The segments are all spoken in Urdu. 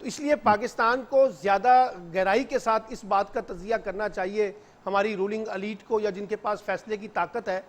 تو اس لیے پاکستان کو زیادہ گہرائی کے ساتھ اس بات کا تجزیہ کرنا چاہیے ہماری رولنگ ایلیٹ کو یا جن کے پاس فیصلے کی طاقت ہے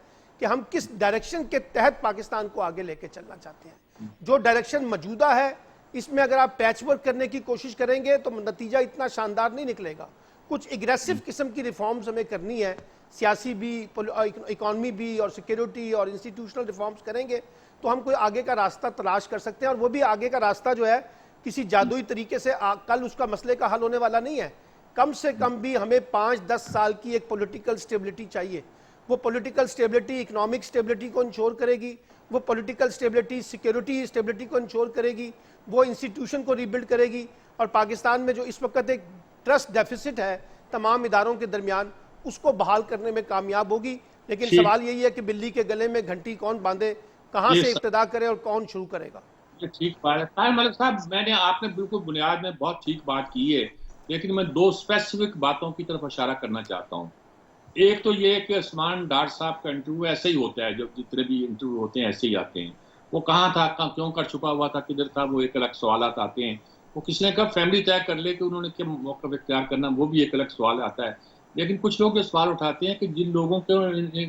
کہ ہم کس ڈائریکشن کے تحت پاکستان کو آگے لے کے چلنا چاہتے ہیں. جو ڈائریکشن موجودہ ہے اس میں اگر آپ پیچ ورک کرنے کی کوشش کریں گے تو نتیجہ اتنا شاندار نہیں نکلے گا. کچھ اگریسو قسم کی ریفارمز ہمیں کرنی ہے, سیاسی بھی, اکانومی بھی, اور سیکیورٹی اور انسٹیٹیوشنل ریفارمز کریں گے تو ہم کوئی آگے کا راستہ تلاش کر سکتے ہیں. اور وہ بھی آگے کا راستہ جو ہے کسی جادوئی طریقے سے کل اس کا مسئلے کا حل ہونے والا نہیں ہے. کم سے کم بھی ہمیں 5-10 سال کی ایک پولیٹیکل سٹیبلٹی چاہیے. وہ پولیٹیکل سٹیبلٹی اکنامک سٹیبلٹی کو انشور کرے گی, وہ پولیٹیکل سٹیبلٹی سیکیورٹی سٹیبلٹی کو انشور کرے گی, وہ انسٹیٹیوشن کو ری بلڈ کرے گی. اور پاکستان میں جو اس وقت ایک ٹرسٹ ڈیفیسٹ ہے تمام اداروں کے درمیان, اس کو بحال کرنے میں کامیاب ہوگی. لیکن سوال یہی ہے کہ بلی کے گلے میں گھنٹی کون باندھے, کہاں سے ابتدا کرے اور کون شروع کرے گا. ٹھیک بات ہے طاہر ملک صاحب, آپ نے بالکل بنیاد میں بہت ٹھیک بات کی ہے, لیکن میں 2 اسپیسیفک باتوں کی طرف اشارہ کرنا چاہتا ہوں. ایک تو یہ کہ عثمان ڈار صاحب کا انٹرویو ایسے ہی ہوتا ہے, جو جتنے بھی انٹرویو ہوتے ہیں ایسے ہی آتے ہیں. وہ کہاں تھا, کیوں کر چھپا ہوا تھا, کدھر تھا, وہ ایک الگ سوالات آتے ہیں. وہ کس نے کب فیملی طے کر لے کہ انہوں نے کیا موقف اختیار کرنا, وہ بھی ایک الگ سوال آتا ہے. لیکن کچھ لوگ یہ سوال اٹھاتے ہیں کہ جن لوگوں کے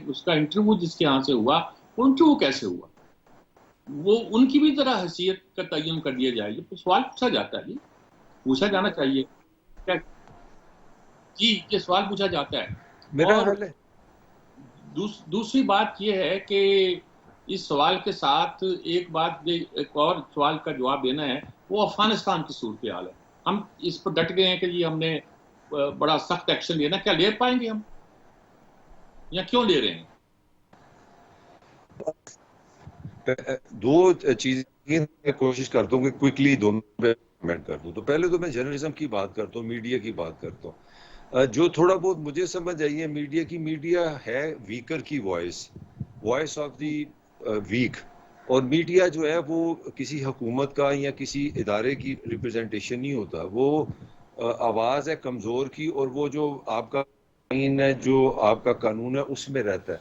اس کا انٹرویو جس کے یہاں سے ہوا, وہ انٹرویو کیسے ہوا, وہ ان کی بھی طرح حیثیت کا تعین کر دیا جائے. یہ سوال پوچھا جاتا ہے, پوچھا جانا چاہیے جی, یہ سوال پوچھا جاتا ہے. اور دوسری بات یہ ہے کہ اس سوال کے ساتھ ایک اور سوال کا جواب دینا ہے, وہ افغانستان کی صورتحال ہے. ہم اس پر ڈٹ گئے ہیں کہ یہ ہم نے بڑا سخت ایکشن لینا, کیا لے پائیں گے ہم, یا کیوں لے رہے ہیں؟ 2 چیزیں کوشش کرتا ہوں کہ کوئکلی دونوں پہ کمنٹ کر دوں. تو پہلے تو میں جرنلزم کی بات کرتا ہوں, میڈیا کی بات کرتا ہوں. جو تھوڑا بہت مجھے سمجھ آئی ہے میڈیا کی, میڈیا ہے ویکر کی وائس آف دی ویک. اور میڈیا جو ہے وہ کسی حکومت کا یا کسی ادارے کی ریپرزنٹیشن نہیں ہوتا, وہ آواز ہے کمزور کی, اور وہ جو آپ کا آئین ہے, جو آپ کا قانون ہے, اس میں رہتا ہے.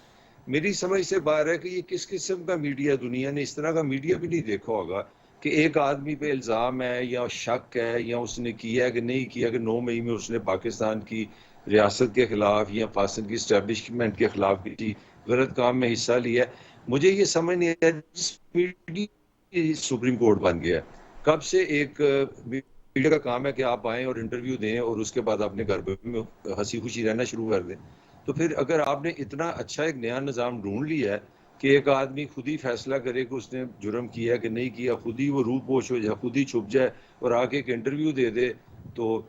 میری سمجھ سے باہر ہے کہ یہ کس قسم کا میڈیا, دنیا نے اس طرح کا میڈیا بھی نہیں دیکھا ہوگا کہ ایک آدمی پہ الزام ہے یا شک ہے یا اس نے کیا کہ نہیں کیا, کہ 9 مئی میں اس نے پاکستان کی ریاست کے خلاف یا پاکستان کی اسٹیبلشمنٹ کے خلاف کسی غلط کام میں حصہ لیا. مجھے یہ سمجھ نہیں آیا جس میڈیا سپریم کورٹ بن گیا, کب سے ایک میڈیا کا کام ہے کہ آپ آئیں اور انٹرویو دیں اور اس کے بعد اپنے گھر میں ہنسی خوشی رہنا شروع کر دیں. تو پھر اگر آپ نے اتنا اچھا ایک نیا نظام ڈھونڈ لیا ہے کہ ایک آدمی خود ہی فیصلہ کرے کہ اس نے جرم کیا کہ نہیں کیا, خود ہی وہ روح پوش ہو جائے, خود ہی چھپ جائے اور آ کے ایک انٹرویو دے دے تو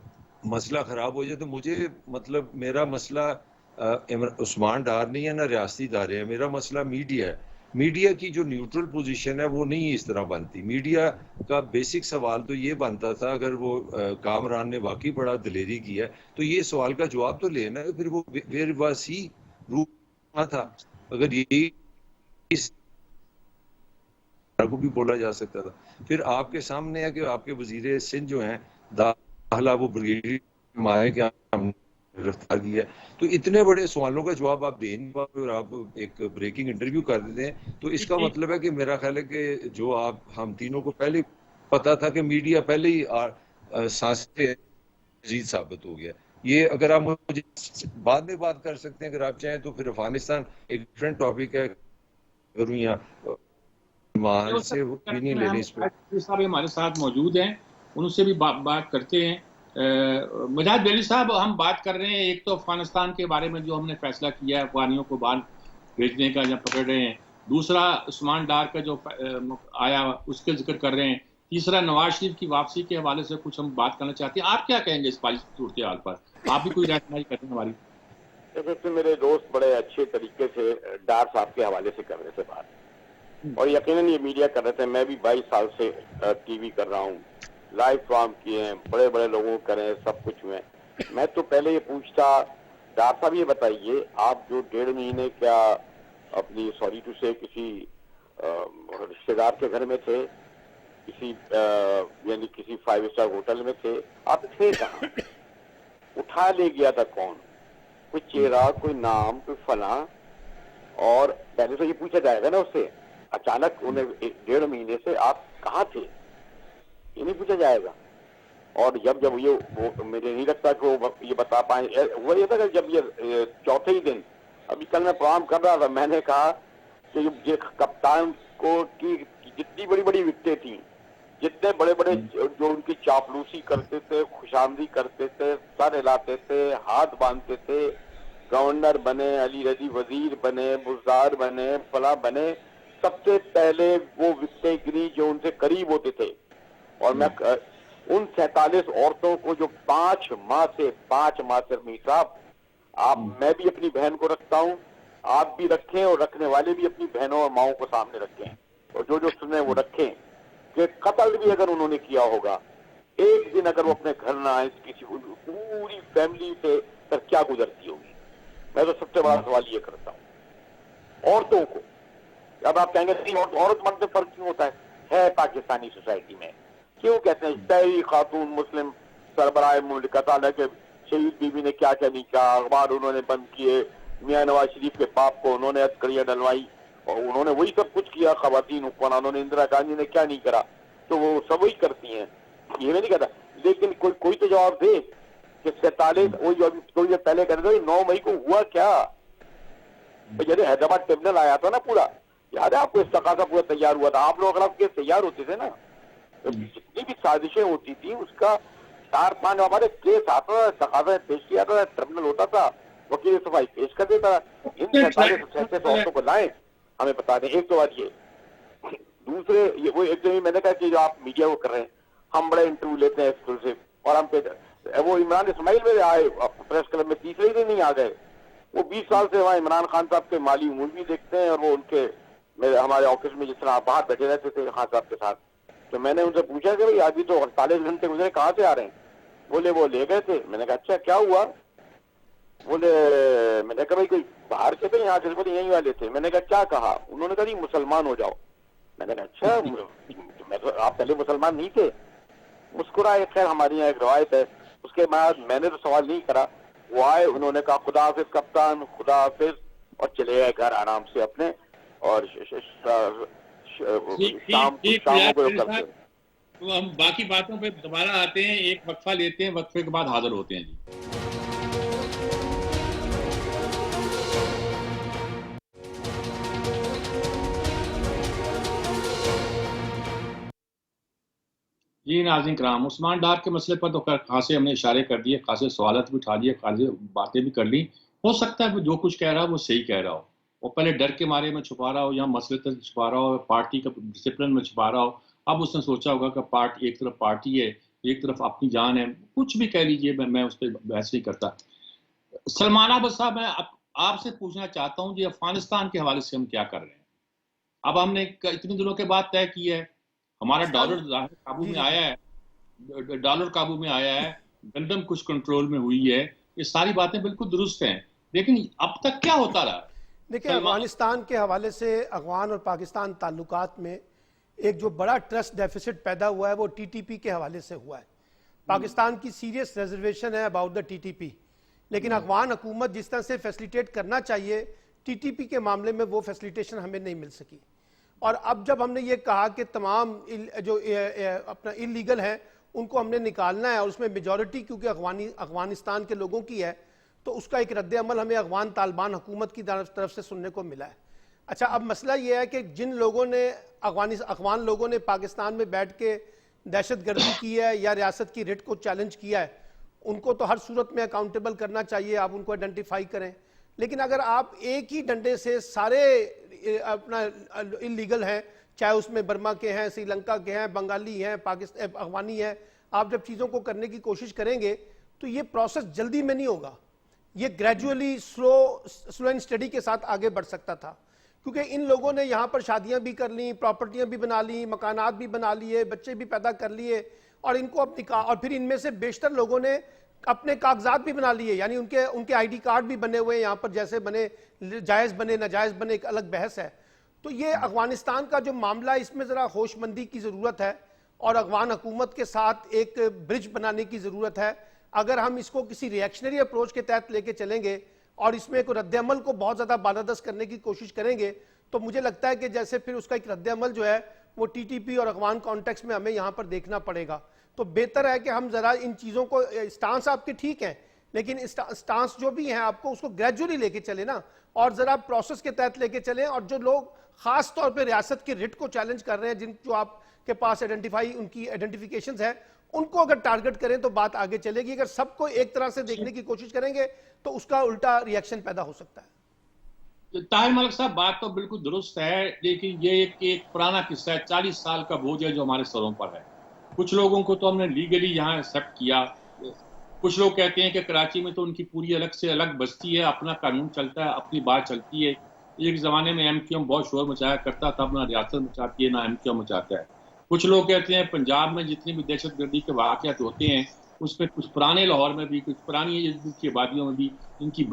مسئلہ خراب ہو جائے, تو مجھے مطلب میرا مسئلہ عثمان ڈار نہیں ہے, نہ ریاستی ادارے ہیں, میرا مسئلہ میڈیا ہے. میڈیا کی جو نیوٹرل پوزیشن ہے وہ نہیں اس طرح بنتی. میڈیا کا بیسک سوال تو یہ بنتا تھا, اگر وہ کامران نے واقعی بڑا دلیری کیا تو یہ سوال کا جواب تو لینا ہے, پھر وہ ویر واز ہی روح تھا. اگر یہی کو بھی بولا جا سکتا تھا. پھر آپ کے سامنے ہے کہ آپ کے وزیر سندھ جو ہیں داخلہ, وہ بریگیڈیئر مائع کے گرفتار کیا, تو اتنے بڑے سوالوں کا جواب آپ دے نہیں پاتے اور آپ ایک بریکنگ انٹرویو کر دیتے ہیں. تو اس کا مطلب ہے کہ میرا خیال ہے کہ جو ہم تینوں کو پہلے پتا تھا کہ میڈیا پہلے ہی سانس عزیز ثابت ہو گیا. یہ اگر آپ مجھے بعد میں بات کر سکتے ہیں اگر آپ چاہیں تو. پھر افغانستان ایک ڈفرینٹ ٹاپک ہے, کروں یا وہاں سے اوپینین لے لیں اس پہ. صاحب ہمارے ساتھ موجود ہیں, ان سے بھی بات کرتے ہیں. مجاہد بیلی صاحب, ہم بات کر رہے ہیں ایک تو افغانستان کے بارے میں جو ہم نے فیصلہ کیا ہے افغانیوں کو باہر بھیجنے کا, یا پکڑ رہے ہیں. دوسرا عثمان ڈار کا جو آیا اس کے ذکر کر رہے ہیں. تیسرا نواز شریف کی واپسی کے حوالے سے کچھ ہم بات کرنا چاہتے ہیں. آپ کیا کہیں گے اس صورتحال پر, آپ بھی کوئی رہنمائی کریں ہماری. میرے دوست بڑے اچھے طریقے سے ڈار صاحب کے حوالے سے کر رہے تھے بات, اور یقیناً یہ میڈیا کر رہے تھے. میں بھی 22 سال سے ٹی وی کر رہا ہوں, لائیو فارم کیے ہیں, بڑے بڑے لوگوں کو کرے ہیں, سب کچھ ہوئے. میں تو پہلے یہ پوچھتا, ڈار صاحب یہ بتائیے, آپ جو 1.5 مہینے کیا اپنی سوری ٹو سے کسی رشتے دار کے گھر میں تھے, کسی یعنی کسی 5 اسٹار ہوٹل میں تھے, آپ تھے کہاں؟ اٹھا لے گیا تھا کون؟ کوئی چہرہ, کوئی نام, کوئی فلاں؟ اور پہلے تو یہ پوچھا جائے گا نا اس سے, اچانک انہیں 1.5 مہینے سے آپ کہاں تھے, یہ نہیں پوچھا جائے گا. اور جب یہ مجھے نہیں لگتا کہ وہ یہ بتا پائیں. وہ یہ تھا کہ جب یہ چوتھے ہی دن, ابھی کل میں پروگرام کر رہا تھا, میں نے کہا کہ یہ کپتان کو کی جتنی بڑی بڑی وکٹیں تھیں, جتنے بڑے بڑے جو ان کی چاپلوسی کرتے تھے, خوشامدی کرتے تھے, سر ہلاتے تھے, ہاتھ باندھتے تھے, گورنر بنے, علی رضی وزیر بنے, بزدار بنے, فلاں بنے, سب سے پہلے وہ وکٹیں گری جو ان سے قریب ہوتے تھے. اور میں ان 47 عورتوں کو جو 5 ماہ سے میر صاحب, آپ, میں بھی اپنی بہن کو رکھتا ہوں, آپ بھی رکھیں, اور رکھنے والے بھی اپنی بہنوں اور ماؤں کو سامنے رکھیں, اور جو سنیں وہ رکھیں کہ قتل بھی اگر انہوں نے کیا ہوگا, ایک دن اگر وہ اپنے گھر نہ آئے, کسی پوری فیملی سے پھر کیا گزرتی ہوگی. میں تو سب سے بڑا سوال یہ کرتا ہوں عورتوں کو. اب آپ کہیں گے نہیں, عورت مرد میں فرق کیوں ہوتا ہے پاکستانی سوسائٹی میں, کیوں کہتے ہیں پہلی خاتون مسلم سربراہ مملکت, حالانکہ شہید بی بی نے کیا کیا نہیں کیا, اخبار انہوں نے بند کیے, میاں نواز شریف کے باپ کو انہوں نے ہتھکڑیاں ڈلوائی, اور انہوں نے وہی سب کچھ کیا. خواتین حکمرانوں نے, اندرا گاندھی نے کیا نہیں کرا, تو وہ سب وہی کرتی ہیں, یہ میں نہیں کہتا. لیکن کوئی تو جواب دے کہ 47 وہی پہلے کہتے تھے 9 مئی کو ہوا کیا. جیسے حیدرآباد ٹرمینل آیا تھا نا پورا, یاد ہے آپ کو, اس تقاضا پورا تیار ہوا تھا, آپ لوگ اگر آپ کے تیار ہوتے تھے نا, جتنی بھی سازشیں ہوتی تھی اس کا 4-5 ہمارے کیس آتا تھا, تقاضا پیش کیا تھا, ٹرمینل ہوتا تھا, وکیل صفائی پیش کر دیتا. ان 47 عورتوں کو لائیں, ہمیں بتا دیں. ایک تو بات یہ, دوسرے وہ ایک تو میں نے کہا کہ جو آپ میڈیا کو کر رہے ہیں, ہم بڑے انٹرویو لیتے ہیں ایکسکلوسیو, اور ہم پہ وہ عمران اسماعیل میں آئے پریس کلب میں, تیسرے دن نہیں آ گئے. وہ 20 سال سے وہاں عمران خان صاحب کے مالی امور بھی دیکھتے ہیں, اور وہ ان کے ہمارے آفس میں جس طرح باہر بیٹھے رہتے تھے خان صاحب کے ساتھ. تو میں نے ان سے پوچھا کہ بھائی ابھی تو 48 گھنٹے گزرے, کہاں سے آ رہے ہیں؟ بولے وہ لے گئے تھے. میں نے کہا اچھا کیا ہوا؟ بولے, میں نے کہا بھائی کوئی باہر کے تھے یہاں کے, بولے یہیں والے تھے. میں نے کہا کیا کہا؟ انہوں نے کہا نہیں مسلمان ہو جاؤ. میں نے کہا اچھا, آپ پہلے مسلمان نہیں تھے؟ مسکرائے. خیر ہماری یہاں ایک روایت ہے. اس کے بعد میں نے تو سوال نہیں کرا, وہ آئے, انہوں نے کہا خدا حافظ کپتان, خدا حافظ, اور چلے گئے گھر آرام سے اپنے, اور شاموں کو کرتے. تو ہم باقی باتوں پہ دوبارہ آتے ہیں, ایک وقفہ لیتے ہیں, وقفے کے بعد حاضر ہوتے ہیں. جی ناظرین کرام, عثمان ڈار کے مسئلے پر تو خاصے ہم نے اشارے کر دیے, خاصے سوالات بھی اٹھا لیے, خاصے باتیں بھی کر لی. ہو سکتا ہے جو کچھ کہہ رہا ہے وہ صحیح کہہ رہا ہو, وہ پہلے ڈر کے مارے میں چھپا رہا ہو, یا مسئلے تک چھپا رہا ہو, پارٹی کا ڈسپلن میں چھپا رہا ہو. اب اس نے سوچا ہوگا کہ ایک طرف پارٹی ہے, ایک طرف اپنی جان ہے, کچھ بھی کہہ لیجئے, میں اس پہ بحث نہیں کرتا. سلمان احمد صاحب, میں آپ سے پوچھنا چاہتا ہوں جی, افغانستان کے حوالے سے ہم کیا کر رہے ہیں؟ اب ہم نے اتنے دنوں کے بعد طے کیا ہے, ہمارا ڈالر قابو میں آیا ہے, گندم کچھ کنٹرول میں ہوئی ہے, یہ ساری باتیں بالکل درست ہیں, لیکن اب تک کیا ہوتا رہا؟ دیکھیں, افغانستان کے حوالے سے افغان اور پاکستان تعلقات میں ایک جو بڑا ٹرسٹ ڈیفیسٹ پیدا ہوا ہے وہ ٹی ٹی پی کے حوالے سے ہوا ہے. پاکستان کی سیریس ریزرویشن ہے about the T T P, لیکن افغان حکومت جس طرح سے فیسلیٹیٹ کرنا چاہیے ٹی ٹی پی کے معاملے میں وہ فیسلیٹیشن ہمیں نہیں مل سکی. اور اب جب ہم نے یہ کہا کہ تمام جو اپنا انلیگل ہیں ان کو ہم نے نکالنا ہے, اور اس میں میجورٹی کیونکہ افغانستان کے لوگوں کی ہے, تو اس کا ایک رد عمل ہمیں افغان طالبان حکومت کی طرف سے سننے کو ملا ہے. اچھا, اب مسئلہ یہ ہے کہ جن لوگوں نے افغان لوگوں نے پاکستان میں بیٹھ کے دہشت گردی کی ہے یا ریاست کی ریٹ کو چیلنج کیا ہے, ان کو تو ہر صورت میں اکاؤنٹیبل کرنا چاہیے, آپ ان کو آئیڈینٹیفائی کریں. لیکن اگر آپ ایک ہی ڈنڈے سے سارے اپنا انلیگل ہیں, چاہے اس میں برما کے ہیں, سری لنکا کے ہیں, بنگالی ہیں, افغانی ہیں, آپ جب چیزوں کو کرنے کی کوشش کریں گے تو یہ پروسیس جلدی میں نہیں ہوگا, یہ گریجولی سلو اینڈ اسٹڈی کے ساتھ آگے بڑھ سکتا تھا. کیونکہ ان لوگوں نے یہاں پر شادیاں بھی کر لیں, پراپرٹیاں بھی بنا لیں, مکانات بھی بنا لیے, بچے بھی پیدا کر لیے, اور ان کو اب نکاح, اور پھر ان میں سے بیشتر لوگوں نے اپنے کاغذات بھی بنا لیے, یعنی ان کے آئی ڈی کارڈ بھی بنے ہوئے یہاں پر, جیسے بنے, جائز بنے ناجائز بنے, ایک الگ بحث ہے. تو یہ افغانستان کا جو معاملہ ہے اس میں ذرا ہوش مندی کی ضرورت ہے, اور افغان حکومت کے ساتھ ایک برج بنانے کی ضرورت ہے. اگر ہم اس کو کسی ریئیکشنری اپروچ کے تحت لے کے چلیں گے اور اس میں ایک رد عمل کو بہت زیادہ بالادست کرنے کی کوشش کریں گے, تو مجھے لگتا ہے کہ جیسے پھر اس کا ایک رد عمل جو ہے وہ ٹی ٹی پی اور افغان کانٹیکس میں ہمیں یہاں پر دیکھنا پڑے گا. تو بہتر ہے کہ ہم ذرا ان چیزوں کو, سٹانس آپ کے ٹھیک ہیں لیکن سٹانس جو بھی ہیں آپ کو اس کو گریجولی لے کے چلیں نا, اور ذرا پروسیس کے تحت لے کے چلیں. اور جو لوگ خاص طور پہ ریاست کے رٹ کو چیلنج کر رہے ہیں, جو آپ کے پاس ان کی آئیڈینٹیفیکیشنز ہیں, ان کو اگر ٹارگٹ کریں تو بات آگے چلے گی. اگر سب کو ایک طرح سے دیکھنے کی کوشش کریں گے تو اس کا الٹا ریئیکشن پیدا ہو سکتا ہے. طاہر ملک صاحب, بات تو بالکل درست ہے, لیکن یہ ایک پرانا قصہ ہے, 40 سال کا بوجھ ہے جو ہمارے سروں پر ہے. کچھ لوگوں کو تو ہم نے لیگلی یہاں ایکسیپٹ کیا, کچھ لوگ کہتے ہیں کہ کراچی میں تو ان کی پوری الگ سے الگ بستی ہے, اپنا قانون چلتا ہے, اپنی بات چلتی ہے. ایک زمانے میں ایم کیو ایم بہت شور مچایا کرتا تھا, نہ ریاست مچاتی ہے نہ ایم کیو ایم مچاتا ہے. کچھ لوگ کہتے ہیں پنجاب میں جتنی بھی دہشت گردی کے واقعات ہوتے ہیں اس میں کچھ پرانے لاہور میں بھی, کچھ پرانی کی آبادیوں میں بھی ان کی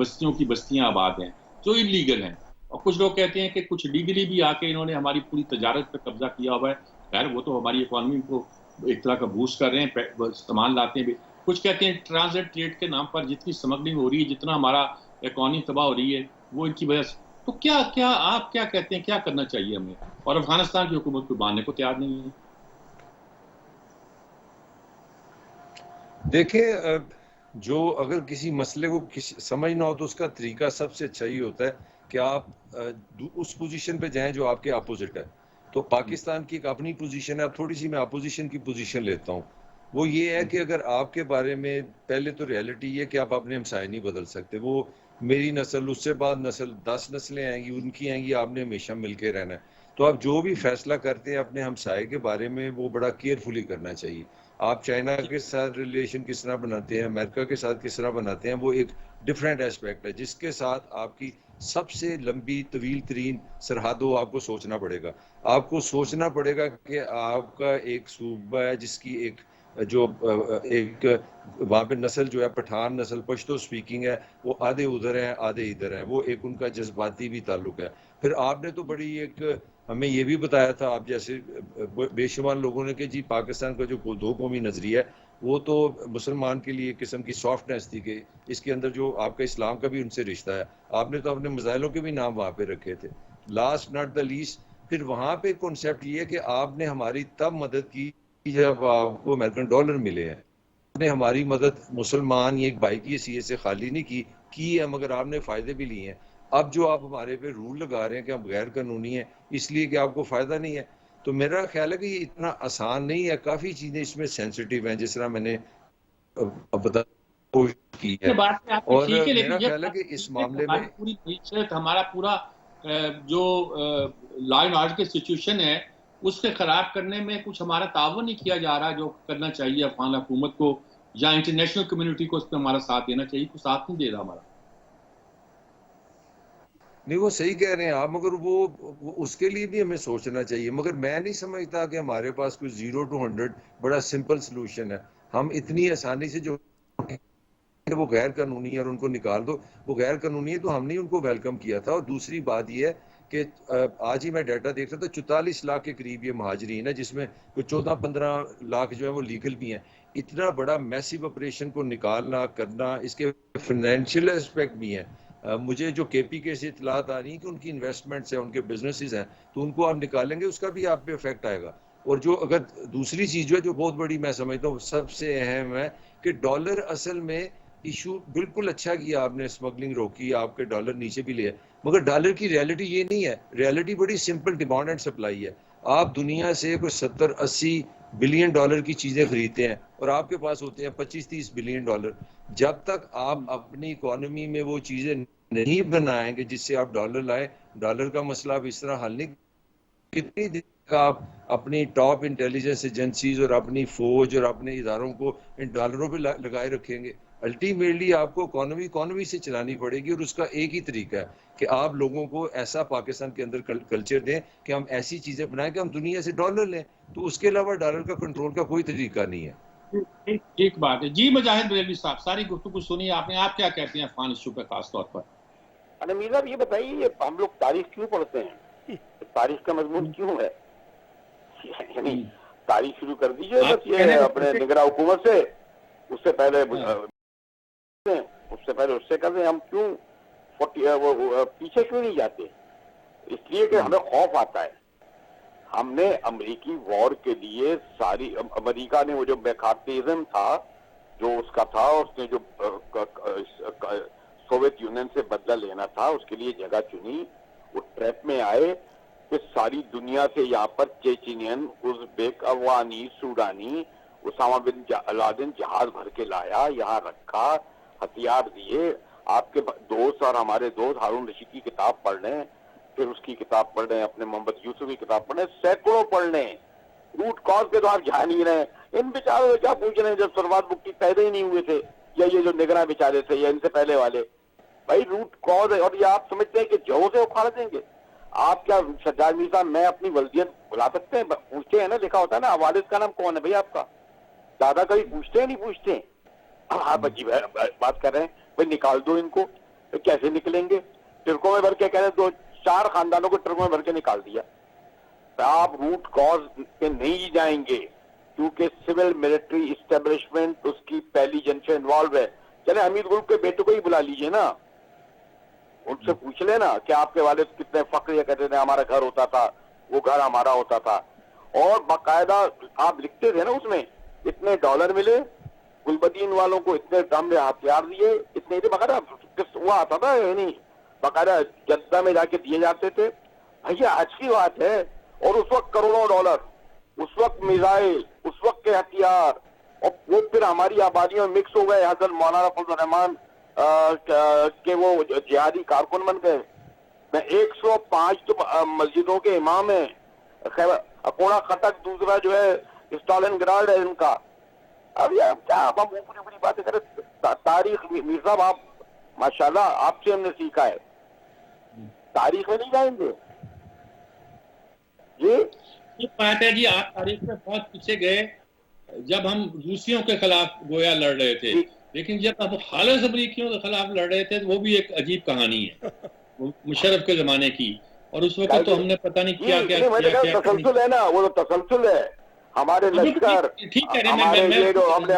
بستیاں آباد ہیں جو انلیگل ہیں. اور کچھ لوگ کہتے ہیں کہ کچھ لیگلی بھی آ کے انہوں نے ہماری پوری تجارت پہ قبضہ کیا ہوا ہے. خیر وہ تو ہماری اکانومی کو ایک طرح کا بوسٹ کر رہے ہیں, سامان لاتے ہیں. کچھ کہتے ہیں ٹرانزٹ ٹریڈ کے نام پر جتنی سمگلنگ ہو رہی ہے, جتنا ہمارا اکانومی تباہ ہو رہی ہے, وہ ان کی وجہ سے. تو آپ کیا کہتے ہیں, کیا کرنا چاہیے ہمیں؟ اور افغانستان کی حکومت کو ماننے کو تیار نہیں ہے. دیکھیں, جو اگر کسی مسئلے کو سمجھنا ہو تو اس کا طریقہ سب سے اچھا ہی ہوتا ہے کہ آپ اس پوزیشن پہ جائیں جو آپ کے اپوزٹ ہے. تو پاکستان کی ایک اپنی پوزیشن ہے, اب تھوڑی سی میں اپوزیشن کی پوزیشن لیتا ہوں. وہ یہ ہے کہ اگر آپ کے بارے میں پہلے تو ریالٹی یہ کہ آپ اپنے ہمسائے نہیں بدل سکتے. وہ میری نسل, اس سے بعد نسل, 10 نسلیں آئیں گی, ان کی آئیں گی, آپ نے ہمیشہ مل کے رہنا ہے. تو آپ جو بھی فیصلہ کرتے ہیں اپنے ہمسائے کے بارے میں وہ بڑا کیئرفلی کرنا چاہیے. آپ چائنا کے ساتھ ریلیشن کس طرح بناتے ہیں, امریکہ کے ساتھ کس طرح بناتے ہیں, وہ ایک ڈیفرنٹ ایسپیکٹ ہے جس کے ساتھ آپ کی سب سے لمبی طویل ترین سرحد ہو. آپ کو سوچنا پڑے گا, آپ کو سوچنا پڑے گا کہ آپ کا ایک صوبہ ہے جس کی ایک وہاں پہ نسل جو ہے پٹھان نسل, پشتو سپیکنگ ہے, وہ آدھے ادھر ہیں آدھے ادھر ہیں. وہ ایک ان کا جذباتی بھی تعلق ہے. پھر آپ نے تو بڑی ایک ہمیں یہ بھی بتایا تھا, آپ جیسے بے شمار لوگوں نے, کہ جی پاکستان کا جو دو قومی نظریہ ہے وہ تو مسلمان کے لیے ایک قسم کی سافٹنیس تھی, کہ اس کے اندر جو آپ کا اسلام کا بھی ان سے رشتہ ہے. آپ نے تو اپنے مسائلوں کے بھی نام وہاں پہ رکھے تھے. لاسٹ ناٹ دا لیسٹ, پھر وہاں پہ کانسیپٹ یہ ہے کہ آپ نے ہماری تب مدد کی جب آپ کو امریکن ڈالر ملے ہیں. آپ نے ہماری مدد مسلمان ایک بھائی کی حیثیت سے خالی نہیں کی ہے, مگر آپ نے فائدے بھی لیے ہیں. اب جو آپ ہمارے پہ رول لگا رہے ہیں کہ ہم غیر قانونی ہیں اس لیے کہ آپ کو فائدہ نہیں ہے, تو میرا خیال ہے کہ یہ اتنا آسان نہیں ہے. کافی چیزیں اس میں سینسیٹیو ہیں, جس طرح میں نے بتا کوشش کی ہے. اور میرا خیال ہے کہ اس معاملے میں پوری معیشت, ہمارا پورا جو لا اینڈ آرڈر کی سچویشن ہے اس کے خراب کرنے میں کچھ ہمارا تعاون نہیں کیا جا رہا, جو کرنا چاہیے افغان حکومت کو یا انٹرنیشنل کمیونٹی کو اس پہ ہمارا ساتھ دینا چاہیے. کوئی ساتھ نہیں دے رہا ہمارا. نہیں, وہ صحیح کہہ رہے ہیں آپ, مگر وہ اس کے لیے بھی ہمیں سوچنا چاہیے. مگر میں نہیں سمجھتا کہ ہمارے پاس کوئی 0 to 100 بڑا سمپل سلوشن ہے. ہم اتنی آسانی سے جو وہ غیر قانونی ہے اور ان کو نکال دو, وہ غیر قانونی ہے تو ہم نے ان کو ویلکم کیا تھا. اور دوسری بات یہ ہے کہ آج ہی میں ڈیٹا دیکھ رہا تھا, 44 لاکھ کے قریب یہ مہاجرین ہے, جس میں کوئی 14-15 لاکھ جو ہے وہ لیگل بھی ہیں. اتنا بڑا میسیو آپریشن کو نکالنا کرنا, اس کے فائنینشیل اسپیکٹ بھی ہیں. مجھے جو کے پی کے سے اطلاعات آ رہی ہیں کہ ان کی انویسٹمنٹس ہیں, ان کے بزنسز ہیں, تو ان کو آپ نکالیں گے اس کا بھی آپ پہ افیکٹ آئے گا. اور جو اگر دوسری چیز جو ہے جو بہت بڑی میں سمجھتا ہوں سب سے اہم ہے کہ ڈالر اصل میں ایشو بالکل اچھا کیا آپ نے, اسمگلنگ روکی, آپ کے ڈالر نیچے بھی لے, مگر ڈالر کی ریالٹی یہ نہیں ہے. ریالٹی بڑی سمپل ڈیمانڈ اینڈ سپلائی ہے. آپ دنیا سے کوئی 70-80 بلین ڈالر کی چیزیں خریدتے ہیں اور آپ کے پاس ہوتے ہیں 25-30 بلین ڈالر. جب تک آپ اپنی اکانومی میں وہ چیزیں نہیں بنائیں گے جس سے آپ ڈالر لائیں, ڈالر کا مسئلہ آپ اس طرح حل نہیں. کتنی دن تک آپ اپنی ٹاپ انٹیلیجنس ایجنسیز اور اپنی فوج اور اپنے اداروں کو ان ڈالروں پہ لگائے رکھیں گے؟ الٹیمیٹلی آپ کو اکانومی سے چلانی پڑے گی, اور اس کا ایک ہی طریقہ ہے کہ آپ لوگوں کو ایسا پاکستان کے اندر کلچر دیں کہ ہم ایسی چیزیں بنائیں کہ ہم دنیا سے ڈالر لیں. تو اس کے علاوہ ڈالر کا کنٹرول کا کوئی طریقہ نہیں ہے. ایک بات ہے جی, مجاہد بریلوی صاحب, ساری گفتگو سنی آپ نے, آپ کیا کہتے ہیں افغان ایشو پہ خاص طور پر؟ امیر صاحب یہ بتائیے, ہم لوگ تاریخ کیوں پڑھتے ہیں, تاریخ کا مضمون کیوں ہے؟ یعنی تاریخ شروع کر دیجئے بس یہ اپنے نگراں حکومت سے, اس سے پہلے اس سے کر دیں. ہم کیوں پیچھے کیوں نہیں جاتے؟ اس لیے کہ ہمیں خوف آتا ہے. ہم نے امریکی وار کے لیے ساری امریکہ نے وہ جو میکارتھیزم تھا جو اس کا تھا، اس نے جو سوویت یونین سے بدلہ لینا تھا اس کے لیے جگہ چنی، وہ ٹریپ میں آئے کہ ساری دنیا سے یہاں پر چیچینین، Uzbek, Afghani, سوڈانی، Usama bin Laden جہاز بھر کے لایا، یہاں رکھا، ہتھیار دیے. آپ کے دوست اور ہمارے دوست ہارون رشید کی کتاب پڑھ لیں، پھر اس کی کتاب پڑھ لیں، اپنے محمد یوسف کی کتاب پڑھ لیں، سینکڑوں پڑھ لیں. روٹ کاز کے تو آپ جا نہیں رہے. ان بیچاروں سے کیا پوچھ رہے ہیں جب سروات مفتی پیدا ہی نہیں ہوئے تھے، یا یہ جو نگراں بیچارے تھے یا ان سے پہلے والے. بھائی روٹ کاز ہے. اور یہ آپ سمجھتے ہیں کہ جو سے اکھاڑ دیں گے؟ آپ کیا سجاد میر صاحب میں اپنی ولدیت بلا سکتے ہیں؟ پوچھتے ہیں نا، لکھا ہوتا ہے نا والد کا نام کون ہے بھائی آپ کا؟ دادا کبھی پوچھتے ہیں نہیں پوچھتے ہیں. آپ عجیب بات کر رہے ہیں. بھائی نکال دو ان کو. کیسے نکلیں گے؟ ٹرکوں میں بھر کے کہہ رہے 2-4 خاندانوں کو ٹرکوں میں بھر کے نکال دیا. آپ روٹ کاز پہ نہیں جائیں گے کیونکہ سول ملٹری اسٹیبلشمنٹ اس کی پہلی جنگ سے انوالو ہے. چلے حمید گل کے بیٹے کو ہی بلا لیجئے نا، ان سے پوچھ لینا کہ آپ کے والد کتنے فخر یا کہتے تھے ہمارا گھر ہوتا تھا، وہ گھر ہمارا ہوتا تھا. اور باقاعدہ آپ لکھتے تھے نا اس میں اتنے ڈالر ملے گلبدین والوں کو، اتنے دم ہتھیار دیے، اتنے باقاعدہ وہ آتا تھا، یعنی باقاعدہ جدہ میں جا کے دیے جاتے تھے. بھیا آج کی بات ہے. اور اس وقت کروڑوں ڈالر، اس وقت میزائل، اس وقت کے ہتھیار، اور وہ پھر ہماری آبادیوں میں مکس ہو گئے. حضرت مولانا فضل الرحمان کہ وہ جہادی کارکن بن گئے. میں 105 تو مسجدوں کے امام ہیں. اکوڑا خطک دوسرا جو ہے اسٹالن گراڈ ہے ان کا. اب یہ کیا ہم اوپری اوپری باتیں کریں؟ تاریخ میر صاحب آپ ماشاءاللہ آپ سے ہم نے سیکھا ہے، تاریخ میں نہیں جائیں گے. یہ بات ہے جی. آپ تاریخ میں بہت پیچھے گئے جب ہم روسیوں کے خلاف گویا لڑ رہے تھے، لیکن جب ہم خالص امریکیوں کے خلاف لڑ رہے تھے تو وہ بھی ایک عجیب کہانی ہے مشرف کے زمانے کی. اور اس وقت تو ہم نے پتہ نہیں کیا کیا تسلسل ہے نا، وہ تو تسلسل ہے. ہمارے لشکر، ہمارے یہ جو ہم نے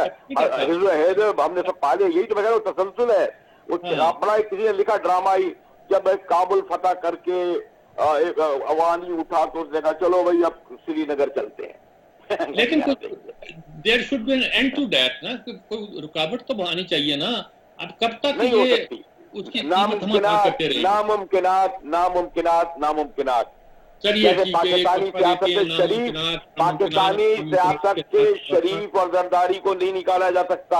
ہم نے سب پالے، یہی تو بغیر تسلسل ہے. اپنا کسی نے لکھا ڈرامہ ہی، جب کابل فتح کر کے عوانی اٹھا تو اس نے کہا چلو بھائی اب سری نگر چلتے ہیں. لیکن there should be an end to that نا، کوئی رکاوٹ تو آنی چاہیے نا. اب کب تک نہیں ہو یہ سکتی. اس کی قیمت ہم ادا کرتے رہیں گے؟ ناممکنات ناممکنات ناممکنات. چلیے جیسے پاکستانی سیاست سے شریف، پاکستانی سیاست سے شریف اور زرداری کو نہیں نکالا جا سکتا.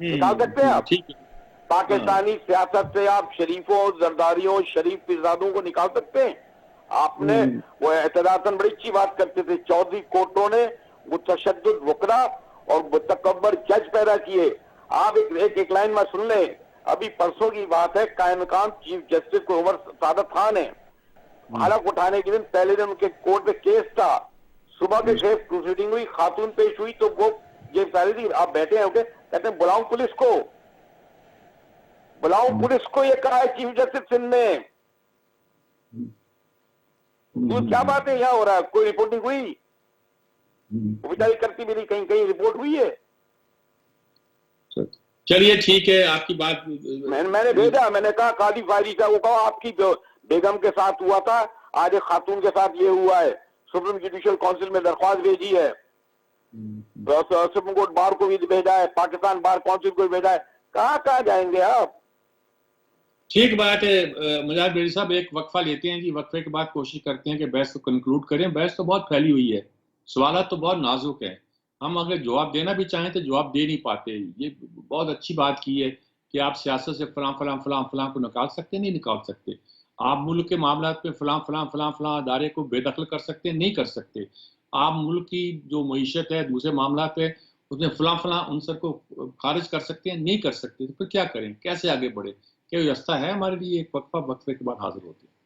نکال سکتے ہیں آپ؟ پاکستانی سیاست سے آپ شریفوں، زرداریوں، شریف پیرزادوں کو نکال سکتے ہیں؟ آپ نے وہ اعتدالاً بڑی اچھی بات کرتے تھے، چودھری کوٹوں نے متشدد وکلا اور متکبر جج پیدا کیے. آپ ایک لائن میں سن لیں. ابھی پرسوں کی بات ہے، قائم مقام چیف جسٹس کو عمر سعادت خان ہے، حلق اٹھانے کے دن پہلے دن ان کے کورٹ میں کیس تھا. صبح کے کیس پروسیڈنگ ہوئی، خاتون پیش ہوئی تو وہ یہ ساری تھی. آپ بیٹھے ہیں کہتے ہیں بلاؤں پولیس کو، بلاؤں پولیس کو. یہ کہا ہے چیف جسٹس سندھ نے. کیا بات ہے یہاں ہو رہا ہے؟ کوئی رپورٹنگ ہوئی؟ وہ بیچاری کرتی بھی نہیں، کہیں کہیں رپورٹ ہوئی ہے؟ چلیے ٹھیک ہے، آپ کی بات میں نے بھیجا. میں نے کہا قاضی فائری کا وہ کہا آپ کی بیگم کے ساتھ ہوا تھا، آج ایک خاتون کے ساتھ یہ ہوا ہے. سپریم جوڈیشل کونسل میں درخواست بھیجی ہے، سپریم کورٹ بار کو بھی بھیجا ہے، پاکستان بار کونسل کو بھی بھیجا ہے. کہاں جائیں گے آپ؟ ٹھیک بات ہے. مجاہد بیری صاحب ایک وقفہ لیتے ہیں جی، وقفے کے بعد کوشش کرتے ہیں کہ بحث کو کنکلوڈ کریں. بحث تو بہت پھیلی ہوئی ہے، سوالات تو بہت نازک ہیں. ہم اگر جواب دینا بھی چاہیں تو جواب دے نہیں پاتے. یہ بہت اچھی بات کی ہے کہ آپ سیاست سے فلاں فلاں فلاں فلاں کو نکال سکتے، نہیں نکال سکتے. آپ ملک کے معاملات پہ فلاں فلاں فلاں فلاں ادارے کو بے دخل کر سکتے، نہیں کر سکتے. آپ ملک کی جو معیشت ہے، دوسرے معاملات پہ اس میں فلاں فلاں عنصر کو خارج کر سکتے ہیں، نہیں کر سکتے. تو پھر کیا کریں؟ کیسے آگے بڑھیں؟ کیا راستہ ہے ہمارے لیے؟ ایک وقفے کے بعد حاضر ہوتے ہیں.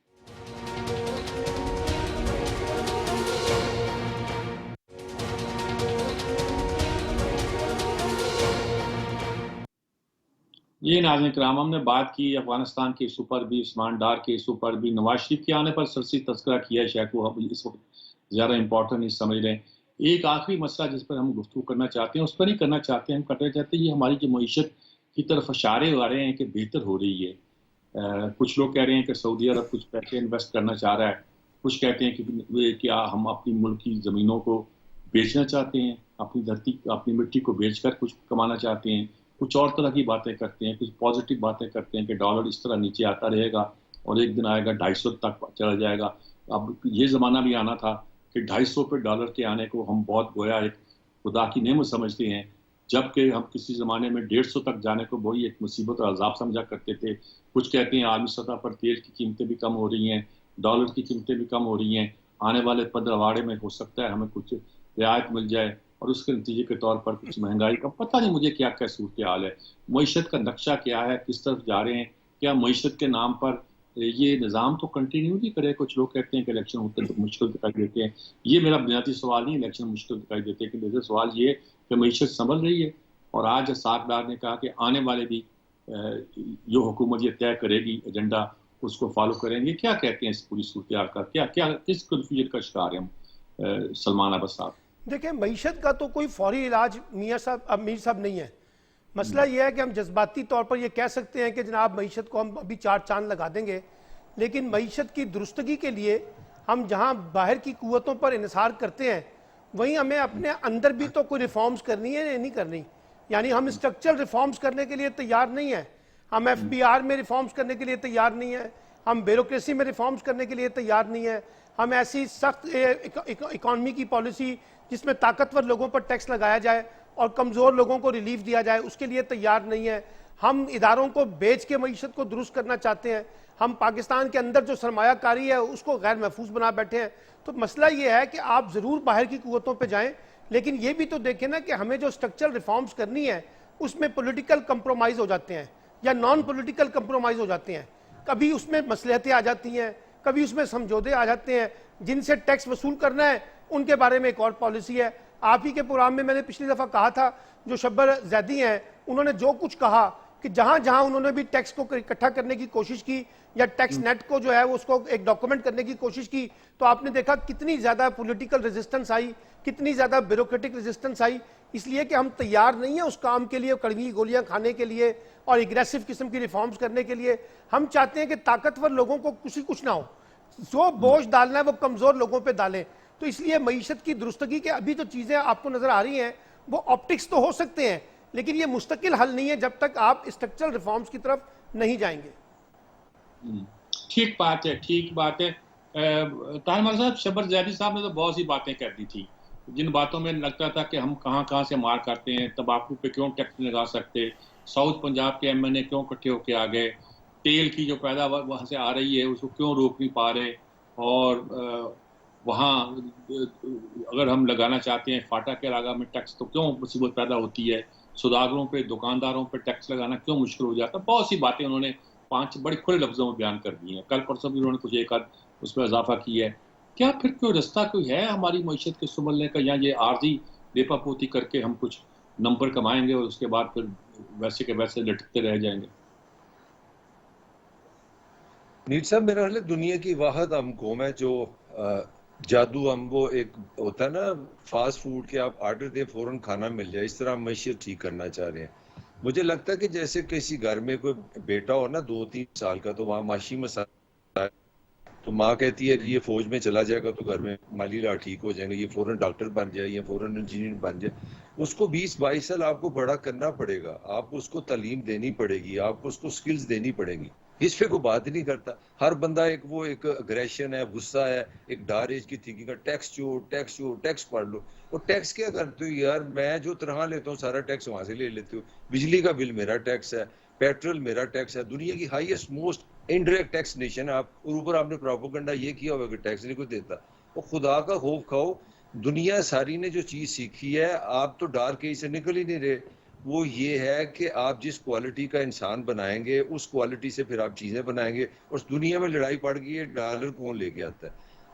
یہ ناظرین کرام، ہم نے بات کی افغانستان کے سپر بھی، عثمان ڈار کے سپر بھی، نواز شریف کے آنے پر سرسی تذکرہ کیا ہے، شاید وہ اس وقت زیادہ امپورٹنٹ نہیں سمجھ رہے ہیں. ایک آخری مسئلہ جس پر ہم گفتگو کرنا چاہتے ہیں، اس پر نہیں کرنا چاہتے ہیں، ہم کرنا چاہتے ہیں یہ ہماری جو معیشت کی طرف اشارے آ رہے ہیں کہ بہتر ہو رہی ہے. کچھ لوگ کہہ رہے ہیں کہ سعودی عرب کچھ پیسے انویسٹ کرنا چاہ رہا ہے. کچھ کہتے ہیں کہ کیا ہم اپنی ملک کی زمینوں کو بیچنا چاہتے ہیں، اپنی دھرتی اپنی مٹی کو بیچ کر کچھ کمانا چاہتے ہیں، کچھ اور طرح کی باتیں کرتے ہیں، کچھ پازیٹیو باتیں کرتے ہیں کہ ڈالر اس طرح نیچے آتا رہے گا اور ایک دن آئے گا 250 تک چلا جائے گا. اب یہ زمانہ بھی آنا تھا کہ 250 پہ ڈالر کے آنے کو ہم بہت گویا ایک خدا کی نعمت سمجھتے ہیں، جبکہ ہم کسی زمانے میں 150 تک جانے کو وہی ایک مصیبت اور عذاب سمجھا کرتے تھے. کچھ کہتے ہیں عالمی سطح پر تیل کی قیمتیں بھی کم ہو رہی ہیں، ڈالر کی قیمتیں بھی کم ہو رہی ہیں، آنے والے پدرواڑے میں ہو سکتا ہے ہمیں کچھ رعایت مل جائے اور اس کے نتیجے کے طور پر کچھ مہنگائی کا پتہ نہیں مجھے کیا کیا صورتحال ہے. معیشت کا نقشہ کیا ہے، کس طرف جا رہے ہیں، کیا معیشت کے نام پر یہ نظام تو کنٹینیو نہیں کرے. کچھ لوگ کہتے ہیں کہ الیکشن ہوتے ہیں تو مشکل دکھائی دیتے ہیں. یہ میرا بنیادی سوال نہیں الیکشن مشکل دکھائی دیتے کہ میرا سوال یہ کہ معیشت سنبھل رہی ہے. اور آج اسحاق ڈار نے کہا کہ آنے والے بھی جو حکومت یہ طے کرے گی ایجنڈا اس کو فالو کریں گے. کیا کہتے ہیں اس پوری صورتحال کا، کیا کس کنفیوژن کا شکار ہیں ہم سلمان عباس صاحب؟ دیکھیں معیشت کا تو کوئی فوری علاج میاں صاحب میر صاحب نہیں ہے. مسئلہ یہ ہے کہ ہم جذباتی طور پر یہ کہہ سکتے ہیں کہ جناب معیشت کو ہم ابھی 4 چاند لگا دیں گے، لیکن معیشت کی درستگی کے لیے ہم جہاں باہر کی قوتوں پر انحصار کرتے ہیں وہیں ہمیں اپنے اندر بھی تو کوئی ریفارمز کرنی ہے یا نہیں کرنی. یعنی ہم اسٹرکچرل ریفارمز کرنے کے لیے تیار نہیں ہیں، ہم ایف بی آر میں ریفارمز کرنے کے لیے تیار نہیں ہیں، ہم بیوروکریسی میں ریفارمز کرنے کے لیے تیار نہیں ہیں، ہم ایسی سخت اکانومی کی پالیسی جس میں طاقتور لوگوں پر ٹیکس لگایا جائے اور کمزور لوگوں کو ریلیف دیا جائے اس کے لیے تیار نہیں ہے. ہم اداروں کو بیچ کے معیشت کو درست کرنا چاہتے ہیں. ہم پاکستان کے اندر جو سرمایہ کاری ہے اس کو غیر محفوظ بنا بیٹھے ہیں. تو مسئلہ یہ ہے کہ آپ ضرور باہر کی قوتوں پہ جائیں، لیکن یہ بھی تو دیکھیں نا کہ ہمیں جو اسٹرکچرل ریفارمز کرنی ہے اس میں پولیٹیکل کمپرومائز ہو جاتے ہیں یا نان پولیٹیکل کمپرومائز ہو جاتے ہیں. کبھی اس میں مصلحتیں آ جاتی ہیں، کبھی اس میں سمجھوتے آ جاتے ہیں. جن سے ٹیکس وصول کرنا ہے ان کے بارے میں ایک اور پالیسی ہے. آپ ہی کے پروگرام میں نے پچھلی دفعہ کہا تھا جو شبر زیدی ہیں انہوں نے جو کچھ کہا کہ جہاں جہاں انہوں نے بھی ٹیکس کو اکٹھا کرنے کی کوشش کی یا ٹیکس نیٹ کو جو ہے اس کو ایک ڈاکومنٹ کرنے کی کوشش کی تو آپ نے دیکھا کتنی زیادہ پولیٹیکل ریزسٹنس آئی، کتنی زیادہ بیوروکریٹک ریزسٹنس آئی. اس لیے کہ ہم تیار نہیں ہیں اس کام کے لیے، کڑوی گولیاں کھانے کے لیے اور اگریسو قسم کی ریفارمز کرنے کے لیے. ہم چاہتے ہیں کہ طاقتور لوگوں کو کچھ نہ ہو، جو بوجھ ڈالنا ہے وہ کمزور لوگوں پہ ڈالیں. تو اس لیے معیشت کی درستگی کے ابھی جو چیزیں آپ کو نظر آ رہی ہیں وہ آپٹکس تو ہو سکتے ہیں لیکن یہ مستقل حل نہیں ہے جب تک آپ اسٹرکچرل ریفارمز کی طرف نہیں جائیں گے. ٹھیک بات ہے، ٹھیک بات ہے. طاہر مرزا صاحب، شبر زیدی صاحب نے تو بہت سی باتیں کر دی تھی جن باتوں میں لگتا تھا کہ ہم کہاں کہاں سے مار کرتے ہیں. تمباکو پہ کیوں ٹیکس نہیں لگا سکتے، ساؤتھ پنجاب کے ایم این اے کیوں اکٹھے ہو کے آ گئے، تیل کی جو پیداوار وہاں سے آ رہی ہے اس کو کیوں روک نہیں پا رہے، اور وہاں اگر ہم لگانا چاہتے ہیں فاٹا کے علاقہ میں ٹیکس تو کیوں مصیبت پیدا ہوتی ہے، سوداگروں پہ دکانداروں پہ ٹیکس لگانا کیوں مشکل ہو جاتا ہے. بہت سی باتیں انہوں نے 5 بڑے کھلے لفظوں میں بیان کر دی ہیں. کل پرسوں بھی انہوں نے کچھ ایک آدھ اس میں اضافہ کیا ہے. کیا پھر کوئی رستہ کوئی ہے ہماری معیشت کے سنبھلنے کا، یا یہ عارضی لیپا پوتی کر کے ہم کچھ نمبر کمائیں گے اور اس کے بعد پھر ویسے کے ویسے لٹکتے رہ جائیں گے؟ نیٹ صاحب میرا خیال ہے دنیا کی واحد ہم قوم ہے جو جادو ہم وہ ایک ہوتا ہے نا فاسٹ فوڈ کے آپ آرڈر دیں فوراً کھانا مل جائے، اس طرح ہم معیشت ٹھیک کرنا چاہ رہے ہیں. مجھے لگتا ہے کہ جیسے کسی گھر میں کوئی بیٹا ہو نا 2-3 سال کا تو وہاں معاشی مسائل تو ماں کہتی ہے کہ یہ فوج میں چلا جائے گا تو گھر میں مالی لا ٹھیک ہو جائیں گے، یہ فوراً ڈاکٹر بن جائے، یہ فوراً انجینئر بن جائے. اس کو 20-22 سال آپ کو بڑا کرنا پڑے گا، آپ کو اس کو تعلیم دینی پڑے گی، آپ کو اس کو سکلز دینی پڑیں گی. اس پہ کوئی بات نہیں کرتا. ہر بندہ ایک اگریشن ہے، غصہ ہے، ایک ڈار ایج کی تھنکنگ ہے، ٹیکس پڑھ لو. وہ ٹیکس کیا کرتے ہو یار؟ میں جو تنخواہ لیتا ہوں سارا ٹیکس وہاں سے لے لیتے ہو. بجلی کا بل میرا ٹیکس ہے، پیٹرول میرا ٹیکس ہے. دنیا کی highest most indirect tax nation ہے آپ، اور اوپر آپ نے پروپیگنڈا یہ کیا ہوا کہ ٹیکس نہیں کوئی دیتا. وہ خدا کا خوف کھاؤ. دنیا ساری نے جو چیز سیکھی ہے آپ تو ڈار کے سے نکل ہی نہیں رہے. وہ یہ ہے کہ آپ جس کوالٹی کا انسان بنائیں گے اس کوالٹی سے پھر آپ چیزیں بنائیں گے. اور دنیا میں لڑائی پڑ گئی ہے ڈالر کون لے کے آتا ہے.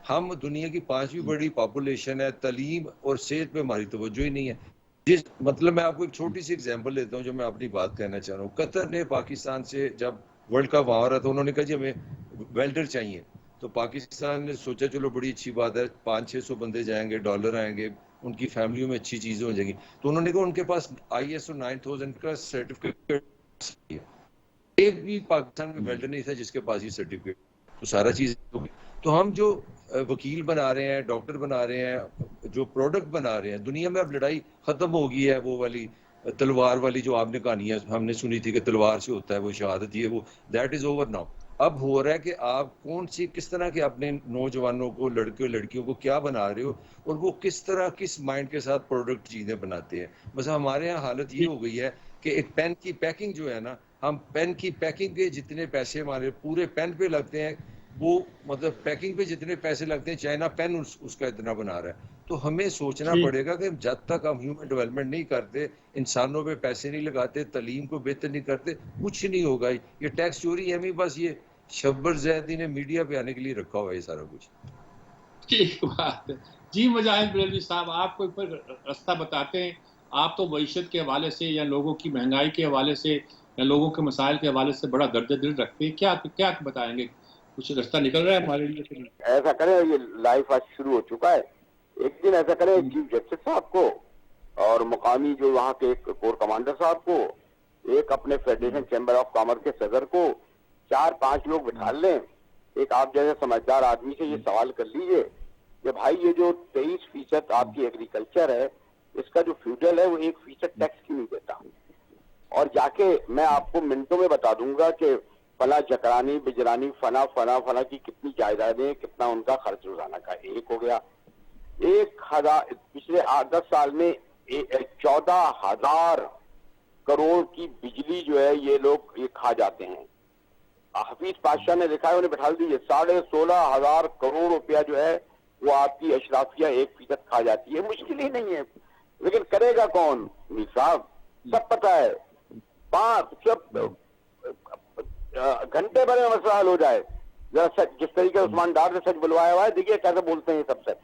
ہم دنیا کی 5ویں بڑی پاپولیشن ہے، تعلیم اور صحت پہ ہماری توجہ ہی نہیں ہے. مطلب میں آپ کو ایک چھوٹی سی ایگزامپل لیتا ہوں جو میں اپنی بات کہنا چاہ رہا ہوں. قطر نے پاکستان سے جب ورلڈ کپ وہاں رہا تھا انہوں نے کہا جی ہمیں ویلڈر چاہیے، تو پاکستان نے سوچا چلو بڑی اچھی بات ہے، 500-600 بندے جائیں گے، ڈالر آئیں گے، ان کی فیملیوں میں اچھی چیزیں ہو جائیں گی. تو انہوں نے کہا ان کے پاس ISO 9000 کا سرٹیفکیٹ ہے. ایک بھی پاکستان میں ویلڈر نہیں تھا جس کے پاس یہ سرٹیفکیٹ. تو سارا چیز ہوگی. تو ہم جو وکیل بنا رہے ہیں, ڈاکٹر بنا رہے ہیں, جو پروڈکٹ بنا رہے ہیں, دنیا میں اب لڑائی ختم ہو گئی ہے. وہ والی تلوار والی جو آپ نے کہانی ہے ہم نے سنی تھی کہ تلوار سے ہوتا ہے وہ شہادت, یہ وہ دیٹ از اوور ناؤ. اب ہو رہا ہے کہ آپ کس طرح کے اپنے نوجوانوں کو, لڑکیوں لڑکیوں کو کیا بنا رہے ہو, اور وہ کس طرح کس مائنڈ کے ساتھ پروڈکٹ چیزیں بناتے ہیں. بس ہمارے یہاں حالت یہ ہو گئی ہے کہ ایک پین کی پیکنگ جو ہے نا, ہم پین کی پیکنگ کے جتنے پیسے ہمارے پورے پین پہ لگتے ہیں, وہ مطلب پیکنگ پہ جتنے پیسے لگتے ہیں چائنا پین اس کا اتنا بنا رہا ہے. تو ہمیں سوچنا پڑے گا کہ جب تک ہم ہیومن ڈیولپمنٹ نہیں کرتے, انسانوں پہ پیسے نہیں لگاتے, تعلیم کو بہتر نہیں کرتے, کچھ نہیں ہوگا. یہ ٹیکس چوری ہمیں بس یہ شبر زیدی نے میڈیا پہ آنے کے لیے رکھا ہوا ہے سارا کچھ. ٹھیک بات ہے. جی مجاہد بریلوی صاحب, آپ کو راستہ بتاتے ہیں. آپ تو معیشت کے حوالے سے یا لوگوں کی مہنگائی کے حوالے سے یا لوگوں کے مسائل کے حوالے سے بڑا درد دل رکھتے ہیں. کیا بتائیں گے؟ کچھ راستہ نکل رہا ہے ہمارے لیے؟ ایسا کریں, یہ لائف آج شروع ہو چکا ہے, ایک دن ایسا کریں چیف جسٹس صاحب کو اور مقامی جو وہاں کے ایک کور کمانڈر صاحب کو, ایک اپنے فیڈریشن چیمبر آف کامرس کے صدر کو, 4-5 لوگ بٹھا لیں. ایک آپ جیسے سمجھدار آدمی سے یہ سوال کر لیجئے کہ بھائی یہ جو 23% آپ کی ایگریکلچر ہے, اس کا جو فیوڈل ہے وہ 1% ٹیکس کیوں نہیں دیتا؟ اور جا کے میں آپ کو منٹوں میں بتا دوں گا کہ فلاں جکرانی بجرانی فلاں کی کتنی جائیدادیں, کتنا ان کا خرچ روزانہ کا. ایک ہو گیا 1000 پچھلے 10 سال میں 14,000 کروڑ کی بجلی جو ہے یہ لوگ یہ کھا جاتے ہیں. حفیظ پاشا نے دیکھا ہے, انہیں بٹھا دیجیے, 16,500 کروڑ روپیہ جو ہے وہ آپ کی اشرافیہ 1% کھا جاتی ہے. مشکل ہی نہیں ہے, لیکن کرے گا کون؟ میر صاحب سب پتہ ہے, 5 گھنٹے بھر میں مسئلہ حل ہو جائے. ذرا سچ, جس طریقے عثمان ڈار سے سچ بلوایا ہوا ہے, دیکھیے کیسے بولتے ہیں سب سچ.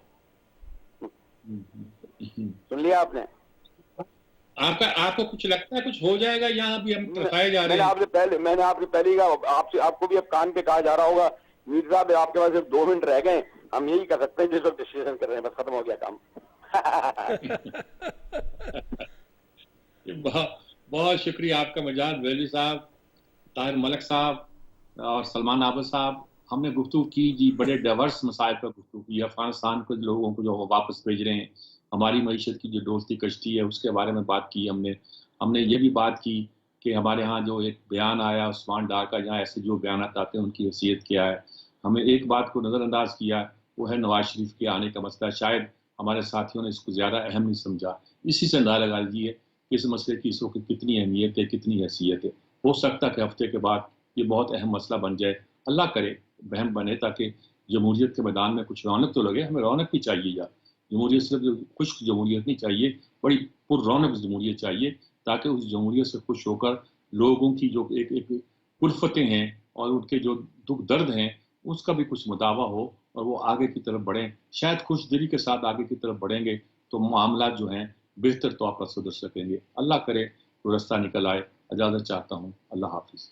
سن لیا آپ نے؟ آپ کو کچھ لگتا ہے کچھ ہو جائے گا یہاں بھی ہم ترکائے جا رہے ہیں؟ میں نے آپ سے پہلے کہا, آپ کو بھی اب کان پہ کہا جا رہا ہوگا, میر صاحب آپ کے پاس صرف 2 منٹ رہ گئے, ہم یہی کر سکتے ہیں جس وقت ڈسکشن کر رہے ہیں, بس ختم ہو گیا کام. بہت شکریہ آپ کا مجاہد بریلوی صاحب, طاہر ملک صاحب اور سلمان عابد صاحب. ہم نے گفتگو کی جی, بڑے ڈائیورس مسائل پر گفتگو کی. افغانستان کے لوگوں کو جو واپس بھیج رہے ہیں, ہماری معیشت کی جو ڈوبتی کشتی ہے اس کے بارے میں بات کی ہم نے یہ بھی بات کی کہ ہمارے ہاں جو ایک بیان آیا عثمان ڈار کا, جہاں ایسے جو بیانات آتے ہیں ان کی حیثیت کیا ہے. ہمیں ایک بات کو نظر انداز کیا, وہ ہے نواز شریف کے آنے کا مسئلہ. شاید ہمارے ساتھیوں نے اس کو زیادہ اہم نہیں سمجھا. اسی سے اندازہ لگا لیجیے کہ اس مسئلے کی اس وقت کتنی اہمیت ہے, کتنی حیثیت ہے. ہو سکتا کہ ہفتے کے بعد یہ بہت اہم مسئلہ بن جائے. اللہ کرے بہم بنے, تاکہ جمہوریت کے میدان میں کچھ رونق تو لگے. ہمیں رونق بھی چاہیے, یا جمہوریت صرف خشک جمہوریت نہیں چاہیے, بڑی پر رونق جمہوریت چاہیے, تاکہ اس جمہوریت سے خوش ہو کر لوگوں کی جو ایک الفتیں ہیں اور ان کے جو دکھ درد ہیں اس کا بھی کچھ مداوع ہو اور وہ آگے کی طرف بڑھیں. شاید خوش دلی کے ساتھ آگے کی طرف بڑھیں گے تو معاملات جو ہیں بہتر طور پر سدھر سکیں گے. اللہ کرے وہ راستہ نکل آئے. اجازت چاہتا ہوں. اللہ حافظ.